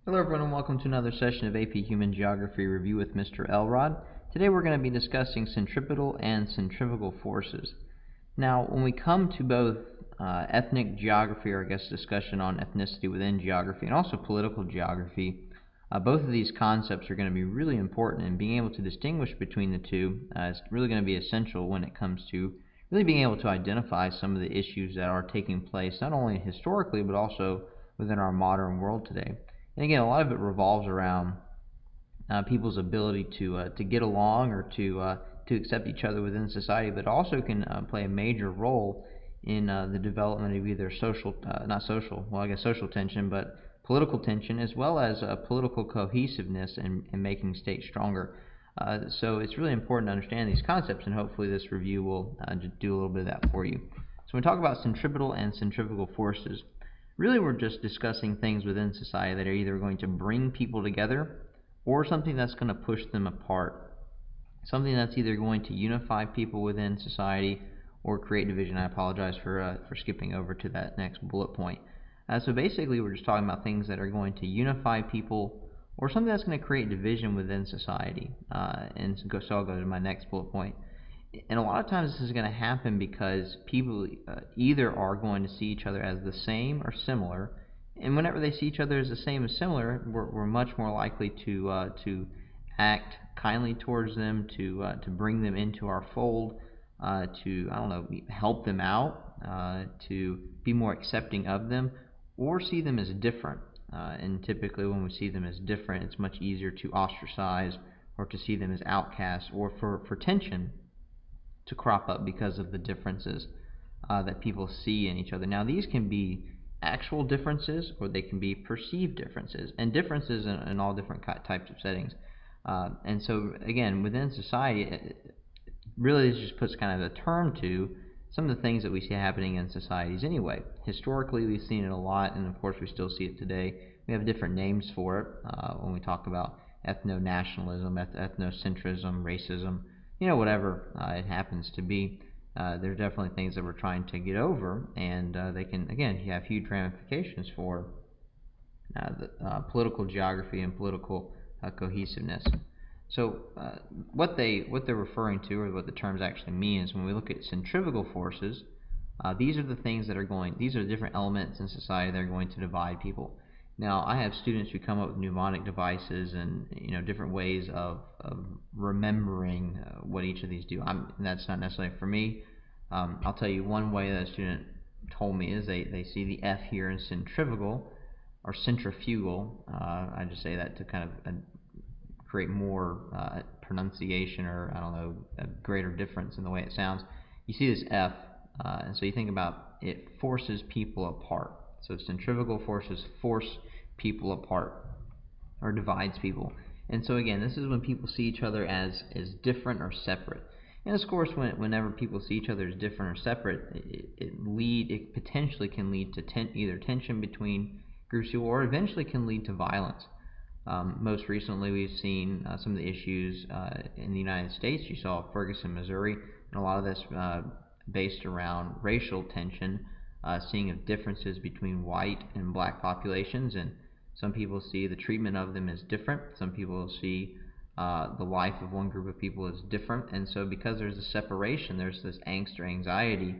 Hello everyone and welcome to another session of AP Human Geography Review with Mr. Elrod. Today we're going to be discussing centripetal and centrifugal forces. Now when we come to both ethnic geography, or I guess discussion on ethnicity within geography, and also political geography, both of these concepts are going to be really important, and being able to distinguish between the two is really going to be essential when it comes to really being able to identify some of the issues that are taking place not only historically but also within our modern world today. And again, a lot of it revolves around people's ability to get along or to accept each other within society, but also can play a major role in the development of either social tension, but political tension, as well as political cohesiveness and making states stronger. So it's really important to understand these concepts, and hopefully this review will do a little bit of that for you. So when we talk about centripetal and centrifugal forces, really we're just discussing things within society that are either going to bring people together or something that's going to push them apart. Something that's either going to unify people within society or create division. I apologize for skipping over to that next bullet point. So basically we're just talking about things that are going to unify people or something that's going to create division within society. So I'll go to my next bullet point. And a lot of times this is going to happen because people either are going to see each other as the same or similar, and whenever they see each other as the same or similar, we're much more likely to act kindly towards them, to bring them into our fold, to help them out, to be more accepting of them, or see them as different. And typically, when we see them as different, it's much easier to ostracize or to see them as outcasts, or for tension to crop up because of the differences that people see in each other. Now, these can be actual differences or they can be perceived differences, and differences in all different types of settings. And so, again, within society, really this just puts kind of a term to some of the things that we see happening in societies anyway. Historically, we've seen it a lot, and of course we still see it today. We have different names for it when we talk about ethno-nationalism, ethnocentrism, racism, whatever it happens to be. There are definitely things that we're trying to get over, and they can, again, have huge ramifications for the political geography and political cohesiveness. So what they're referring to, or what the terms actually mean, is when we look at centrifugal forces, these are the things that are these are the different elements in society that are going to divide people. Now, I have students who come up with mnemonic devices and different ways of remembering what each of these do. That's not necessarily for me. I'll tell you one way that a student told me is they see the F here in centrifugal or centrifugal. I just say that to kind of create more pronunciation, or I don't know, a greater difference in the way it sounds. You see this F, and so you think about it forces people apart. So centrifugal forces force people apart or divides people. And so again, this is when people see each other as different or separate. And of course, whenever people see each other as different or separate, it potentially can lead to either tension between groups, or eventually can lead to violence. Most recently, we've seen some of the issues in the United States. You saw Ferguson, Missouri, and a lot of this based around racial tension, seeing of differences between white and black populations, and some people see the treatment of them as different. Some people see the life of one group of people as different, and so because there's a separation, there's this angst or anxiety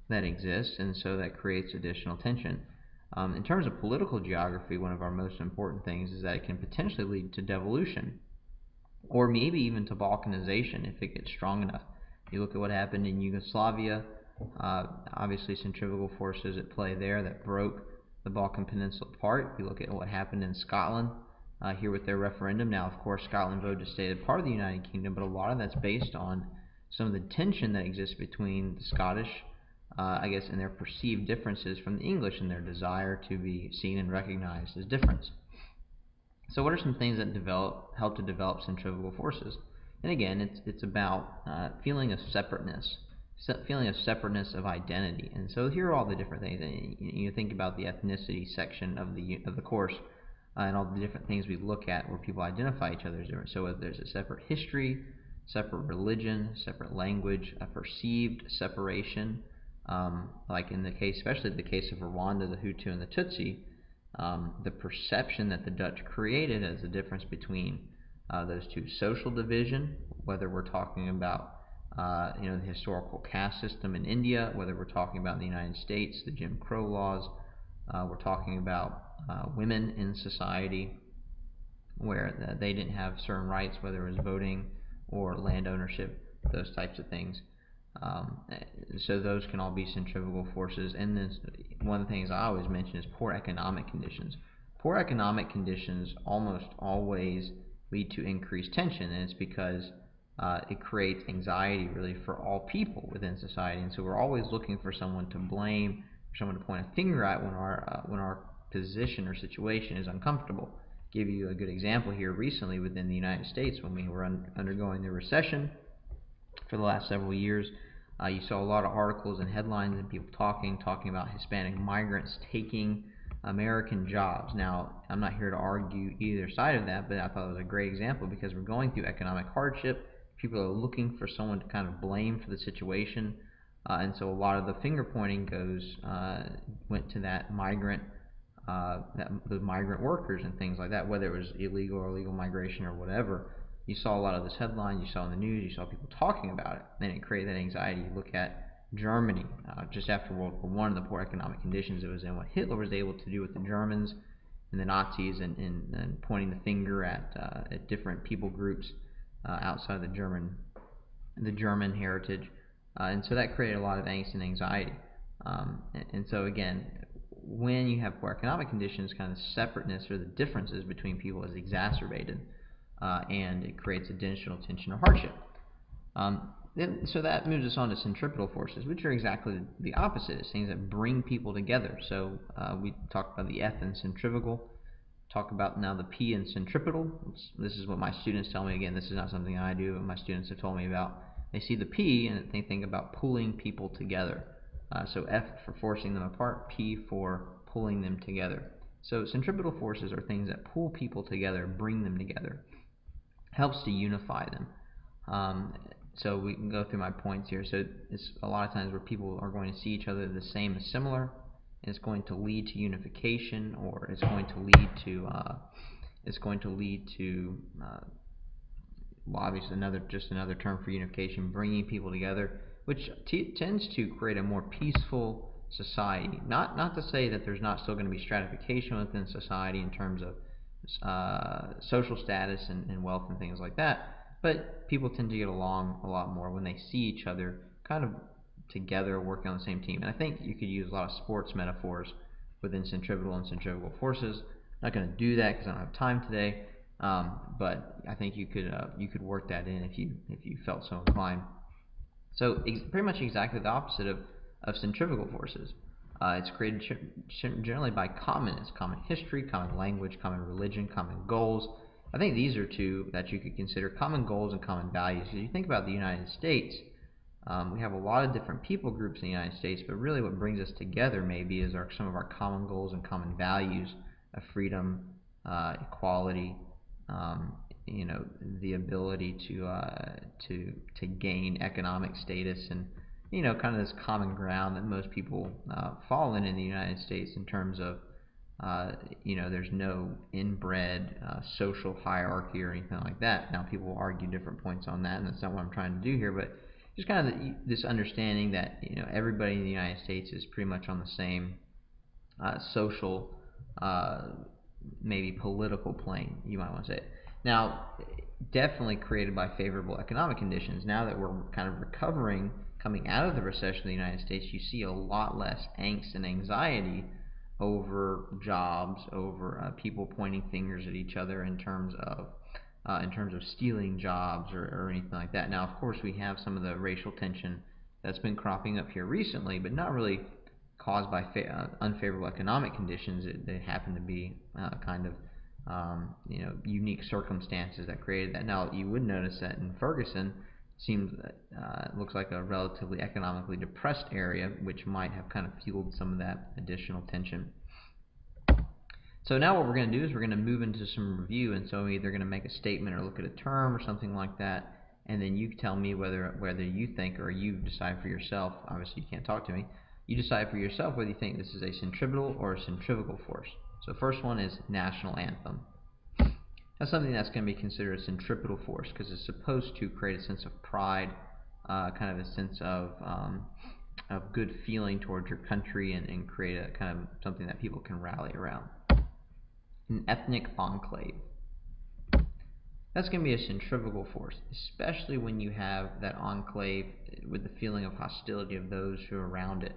that exists, and so that creates additional tension. In terms of political geography, one of our most important things is that it can potentially lead to devolution, or maybe even to balkanization if it gets strong enough. You look at what happened in Yugoslavia, obviously centrifugal forces at play there that broke the Balkan Peninsula apart. You look at what happened in Scotland here with their referendum. Now, of course, Scotland voted to stay a part of the United Kingdom, but a lot of that's based on some of the tension that exists between the Scottish, and their perceived differences from the English, and their desire to be seen and recognized as difference. So what are some things that help to develop centrifugal forces? And again, it's about feeling of separateness, of identity. And so here are all the different things. And you think about the ethnicity section of the course, and all the different things we look at where people identify each other as different. So whether there's a separate history, separate religion, separate language, a perceived separation, like in the case, especially the case of Rwanda, the Hutu and the Tutsi, the perception that the Dutch created as the difference between those two: social division, whether we're talking about the historical caste system in India, whether we're talking about in the United States, the Jim Crow laws, we're talking about women in society, where they didn't have certain rights, whether it was voting or land ownership, those types of things. So those can all be centrifugal forces. And then one of the things I always mention is poor economic conditions. Poor economic conditions almost always lead to increased tension, and it's because it creates anxiety really for all people within society. And so we're always looking for someone to blame, for someone to point a finger at when our position or situation is uncomfortable. Give you a good example here. Recently within the United States, when we were undergoing the recession for the last several years, you saw a lot of articles and headlines and people talking about Hispanic migrants taking American jobs. Now, I'm not here to argue either side of that, but I thought it was a great example because we're going through economic hardship. People are looking for someone to kind of blame for the situation, and so a lot of the finger pointing went to that migrant, the migrant workers and things like that, whether it was illegal or legal migration or whatever. You saw a lot of this headline, you saw in the news, you saw people talking about it, and it created that anxiety. You look at Germany, just after World War I, the poor economic conditions it was in, what Hitler was able to do with the Germans and the Nazis, and pointing the finger at different people groups outside the German heritage, and so that created a lot of angst and anxiety. And so again, when you have poor economic conditions, kind of the separateness or the differences between people is exacerbated, and it creates additional tension or hardship. So that moves us on to centripetal forces, which are exactly the opposite. It's things that bring people together. So we talked about the F in centrifugal. Talk about now the P in centripetal. This is what my students tell me. Again, this is not something I do, but my students have told me about. They see the P and they think about pulling people together. So F for forcing them apart, P for pulling them together. So centripetal forces are things that pull people together, bring them together, helps to unify them. So we can go through my points here. So it's a lot of times where people are going to see each other the same as similar. It's going to lead to unification, or it's going to lead to well, obviously another term for unification, bringing people together, which tends to create a more peaceful society. Not to say that there's not still going to be stratification within society in terms of social status and wealth and things like that, but people tend to get along a lot more when they see each other kind of together working on the same team. And I think you could use a lot of sports metaphors within centripetal and centrifugal forces. I'm not going to do that because I don't have time today, but I think you could work that in if you felt so inclined. So pretty much exactly the opposite of centrifugal forces. It's created generally by commonness, common history, common language, common religion, common goals. I think these are two that you could consider: common goals and common values. If you think about the United States, we have a lot of different people groups in the United States, but really what brings us together maybe is some of our common goals and common values of freedom, equality, the ability to gain economic status, and kind of this common ground that most people fall in the United States in terms of there's no inbred social hierarchy or anything like that. Now people will argue different points on that, and that's not what I'm trying to do here, but just kind of this understanding that everybody in the United States is pretty much on the same social, maybe political plane, you might want to say it. Now, definitely created by favorable economic conditions. Now that we're kind of recovering, coming out of the recession in the United States, you see a lot less angst and anxiety over jobs, over people pointing fingers at each other in terms of stealing jobs or anything like that. Now, of course, we have some of the racial tension that's been cropping up here recently, but not really caused by unfavorable economic conditions. They happen to be kind of unique circumstances that created that. Now, you would notice that in Ferguson, it looks like a relatively economically depressed area, which might have kind of fueled some of that additional tension. So now what we're going to do is we're going to move into some review, and so I'm either going to make a statement or look at a term or something like that, and then you tell me whether you think, or you decide for yourself. Obviously you can't talk to me. You decide for yourself whether you think this is a centripetal or a centrifugal force. So first one is national anthem. That's something that's going to be considered a centripetal force because it's supposed to create a sense of pride, kind of a sense of good feeling towards your country, and create a kind of something that people can rally around. An ethnic enclave. That's going to be a centrifugal force, especially when you have that enclave with the feeling of hostility of those who are around it.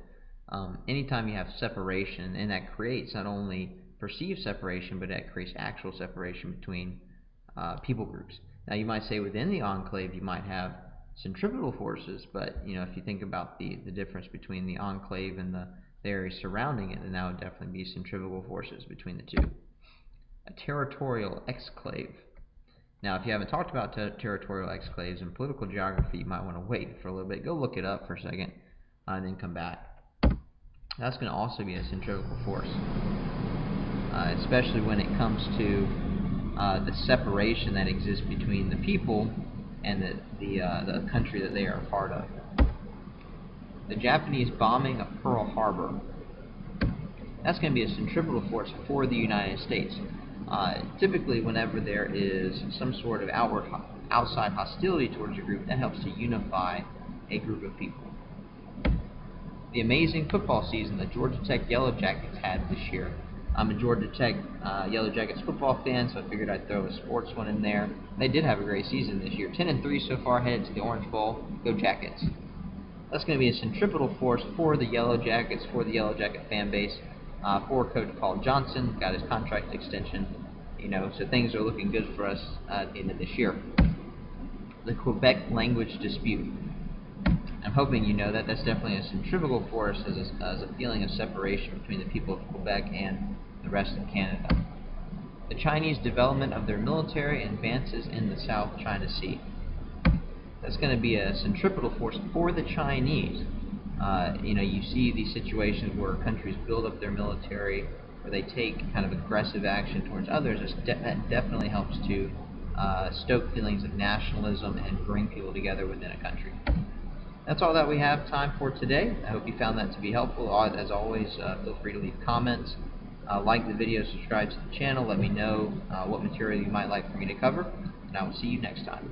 Anytime you have separation, and that creates not only perceived separation, but that creates actual separation between people groups. Now, you might say within the enclave you might have centripetal forces, but if you think about the difference between the enclave and the area surrounding it, then that would definitely be centrifugal forces between the two. A territorial exclave. Now, if you haven't talked about territorial exclaves in political geography, you might want to wait for a little bit. Go look it up for a second, and then come back. That's going to also be a centrifugal force, especially when it comes to the separation that exists between the people and the country that they are a part of. The Japanese bombing of Pearl Harbor. That's going to be a centripetal force for the United States. Typically, whenever there is some sort of outside hostility towards a group, that helps to unify a group of people. The amazing football season that Georgia Tech Yellow Jackets had this year. I'm a Georgia Tech Yellow Jackets football fan, so I figured I'd throw a sports one in there. They did have a great season this year. 10-3 so far, headed to the Orange Bowl. Go Jackets. That's going to be a centripetal force for the Yellow Jackets, for the Yellow Jacket fan base, for Coach Paul Johnson. Got his contract extension, so things are looking good for us at the end of this year. The Quebec language dispute. I'm hoping you know that. That's definitely a centrifugal force as a feeling of separation between the people of Quebec and the rest of Canada. The Chinese development of their military advances in the South China Sea. That's going to be a centripetal force for the Chinese. You see these situations where countries build up their military, where they take kind of aggressive action towards others. That definitely helps to stoke feelings of nationalism and bring people together within a country. That's all that we have time for today. I hope you found that to be helpful. As always, feel free to leave comments, like the video, subscribe to the channel, let me know what material you might like for me to cover, and I will see you next time.